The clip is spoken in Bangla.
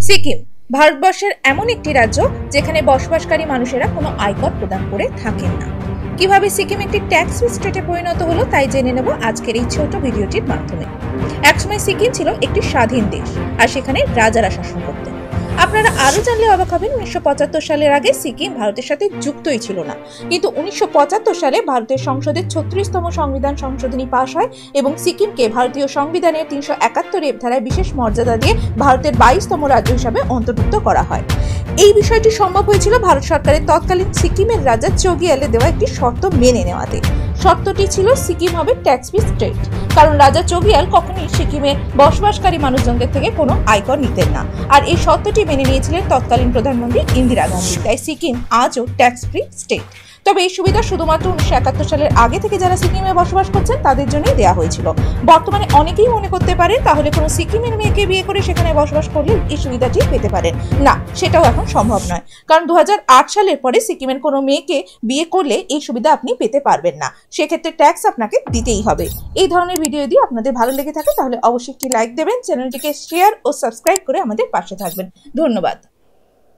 সিকিম ভারতবর্ষের এমন একটি রাজ্য যেখানে বসবাসকারী মানুষেরা কোনো আয়কর প্রদান করে থাকেন না। কিভাবে সিকিম একটি ট্যাক্স ফ্রি স্টেটে পরিণত হলো তাই জেনে নেব আজকের এই ছোট ভিডিওটির মাধ্যমে। একসময় সিকিম ছিল একটি স্বাধীন দেশ, আর সেখানে রাজারা শাসন করতেন। আপনারা আরো জানলে অবাক হবেন, 1975 সালের আগে সিকিম ভারতের সাথে যুক্তই ছিল না, কিন্তু 1975 সালে ভারতের সংসদে 36তম সংবিধান সংশোধনী পাশ হয় এবং সিকিমকে ভারতীয় সংবিধানের 371 ধারায় বিশেষ মর্যাদা দিয়ে ভারতের 22তম রাজ্য হিসাবে অন্তর্ভুক্ত করা হয়। এই বিষয়টি সম্ভব হয়েছিল ভারত সরকারের তৎকালীন সিকিমের রাজা চোগিয়ালে দেওয়া একটি শর্ত মেনে নেওয়াতে। শর্তটি ছিল সিকিম হবে ট্যাক্স ফ্রি স্টেট, কারণ রাজা চোগিয়াল কখনোই সিকিমে বসবাসকারী মানুষজনদের থেকে কোনো আয়কর নিতেন না, আর এই শর্তটি মেনে নিয়েছিলেন তৎকালীন প্রধানমন্ত্রী ইন্দিরা গান্ধী। তাই সিকিম আজও ট্যাক্স ফ্রি স্টেট। তবে এই সুবিধা শুধুমাত্র 1971 সালের আগে থেকে যারা সিকিমে বসবাস করছেন তাদের জন্যই দেওয়া হয়েছিল। বর্তমানে অনেকেই মনে করতে পারেন তাহলে কোনো সিকিমের মেয়েকে বিয়ে করে সেখানে বসবাস করলে এই সুবিধাটি পেতে পারেন। না, সেটাও এখন সম্ভব নয়, কারণ 2008 সালের পরে সিকিমের কোনো মেয়েকে বিয়ে করলে এই সুবিধা আপনি পেতে পারবেন না। সেক্ষেত্রে ট্যাক্স আপনাকে দিতেই হবে। এই ধরনের ভিডিও যদি আপনাদের ভালো লেগে থাকে তাহলে অবশ্যই একটি লাইক দেবেন, চ্যানেলটিকে শেয়ার ও সাবস্ক্রাইব করে আমাদের পাশে থাকবেন। ধন্যবাদ।